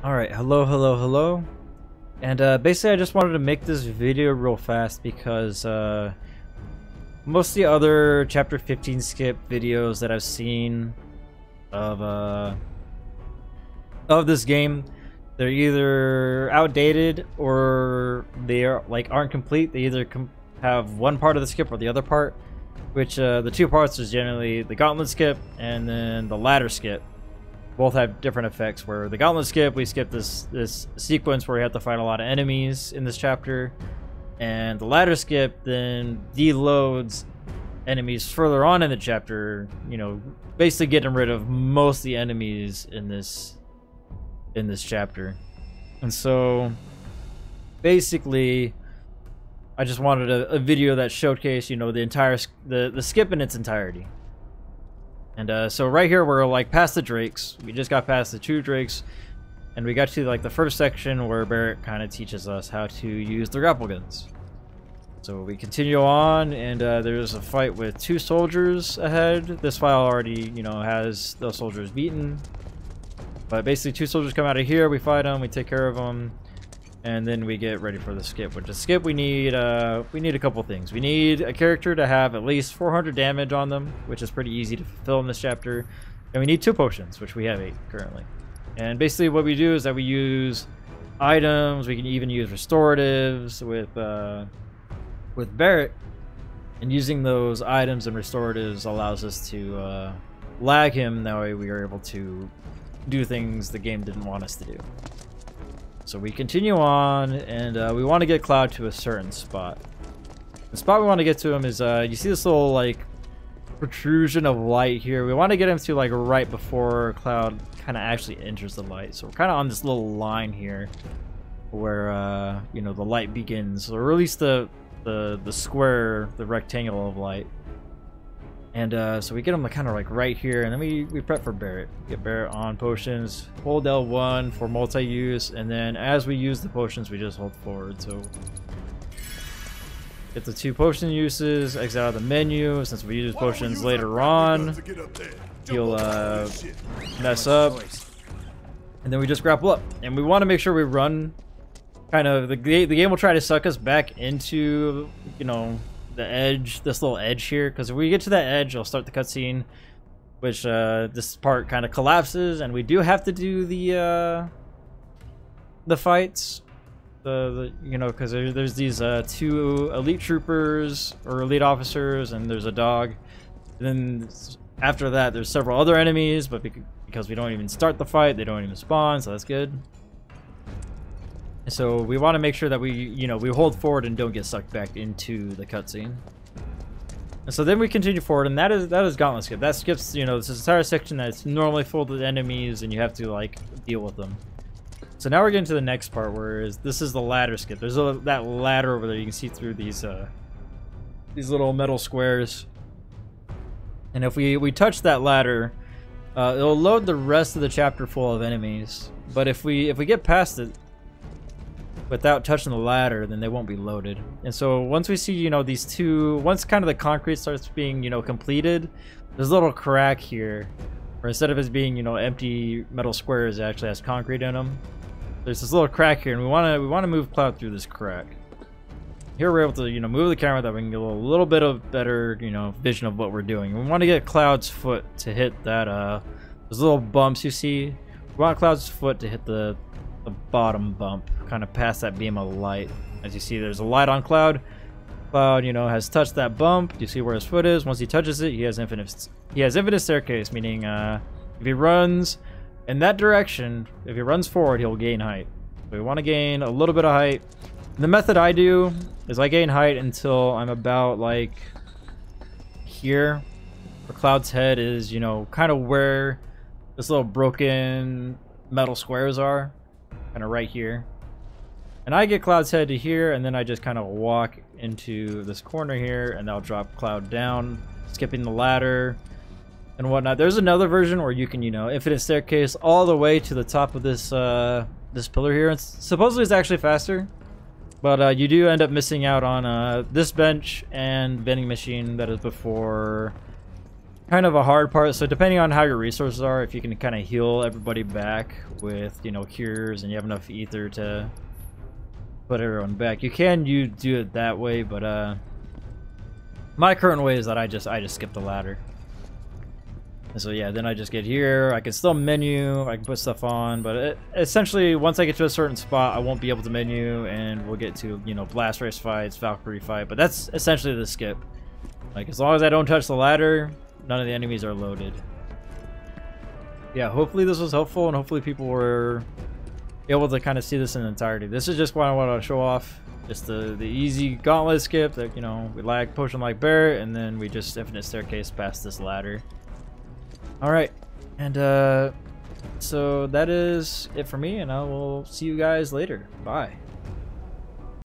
Alright, hello. And basically I just wanted to make this video real fast because most of the other chapter 15 skip videos that I've seen of this game, they're either outdated or they are aren't complete. They either have one part of the skip or the other part, which the two parts is generally the gauntlet skip and then the ladder skip. Both have different effects. Where the gauntlet skip, we skip this sequence where we have to fight a lot of enemies in this chapter, and the ladder skip then deloads enemies further on in the chapter, you know, basically getting rid of most of the enemies in this chapter. And so basically I just wanted a video that showcased, you know, the entire the skip in its entirety. And so right here we're like past the drakes. We just got past the two drakes, and we got to like the first section where Barrett kind of teaches us how to use the grapple guns. So we continue on, and there's a fight with two soldiers ahead. This file already, you know, has those soldiers beaten, but basically two soldiers come out of here. We fight them, we take care of them, and then we get ready for the skip. Which the skip, we need a couple things. We need a character to have at least 400 damage on them, which is pretty easy to fulfill in this chapter, and we need 2 potions, which we have 8 currently. And basically what we do is that we use items. We can even use restoratives with Barrett, and using those items and restoratives allows us to lag him. That way we are able to do things the game didn't want us to do. So we continue on, and we want to get Cloud to a certain spot. The spot we want to get to him is, you see this little, like, protrusion of light here. We want to get him to, like, right before Cloud kind of actually enters the light. So we're kind of on this little line here where, you know, the light begins, or at least the square, the rectangle of light. And so we get him kind of like right here, and then we prep for Barrett. Get Barrett on potions, hold L1 for multi-use, and then as we use the potions we just hold forward. So get the 2 potion uses, exit out of the menu. Since we use potions later on, he'll mess up, and then we just grapple up. And we want to make sure we run kind of, the game will try to suck us back into, you know, the edge, this little edge here, because if we get to that edge, it'll start the cutscene, which this part kind of collapses, and we do have to do the fights, you know, because there's these 2 elite troopers or elite officers, and there's a dog. And then after that, there's several other enemies, but because we don't even start the fight, they don't even spawn, so that's good. So we want to make sure that we, you know, we hold forward and don't get sucked back into the cutscene. And so then we continue forward, and that is gauntlet skip. That skips, you know, this entire section that's normally full of enemies, and you have to like deal with them. So now we're getting to the next part, where this is the ladder skip. There's that ladder over there. You can see through these little metal squares. And if we touch that ladder, it'll load the rest of the chapter full of enemies. But if we get past it without touching the ladder, then they won't be loaded. And so once we see, you know, these 2, once kind of the concrete starts being, you know, completed, there's a little crack here where instead of it being, you know, empty metal squares, it actually has concrete in them. There's this little crack here, and we want to move Cloud through this crack. Here we're able to, you know, move the camera that we can get a little bit of better, you know, vision of what we're doing. We want to get Cloud's foot to hit that those little bumps you see. We want Cloud's foot to hit the bottom bump, kind of past that beam of light. As you see, there's a light on Cloud. Cloud, you know, has touched that bump. You see where his foot is. Once he touches it, he has infinite staircase, meaning if he runs in that direction, if he runs forward, he'll gain height. So we want to gain a little bit of height. And the method I do is I gain height until I'm about like here, where Cloud's head is, you know, kind of where this little broken metal squares are. Kind of right here, and I get Cloud's head to here, and then I just kind of walk into this corner here, and that'll drop Cloud down, skipping the ladder and whatnot. There's another version where you can, you know, infinite staircase all the way to the top of this this pillar here. Supposedly it's actually faster, but you do end up missing out on this bench and vending machine that is before kind of a hard part. So depending on how your resources are, if you can kind of heal everybody back with, you know, cures, and you have enough ether to put everyone back, you do it that way. But my current way is that I just skip the ladder. And so yeah, then I just get here. I can still menu. I can put stuff on, but essentially once I get to a certain spot, I won't be able to menu, and we'll get to, you know, blast race fights, Valkyrie fight. But that's essentially the skip. Like, as long as I don't touch the ladder, none of the enemies are loaded. Yeah, hopefully this was helpful, and hopefully people were able to kind of see this in entirety. This is just what I want to show off. Just the easy gauntlet skip that, you know, we lag potion like Barret, and then we just infinite staircase past this ladder. Alright, and so that is it for me, and I will see you guys later. Bye.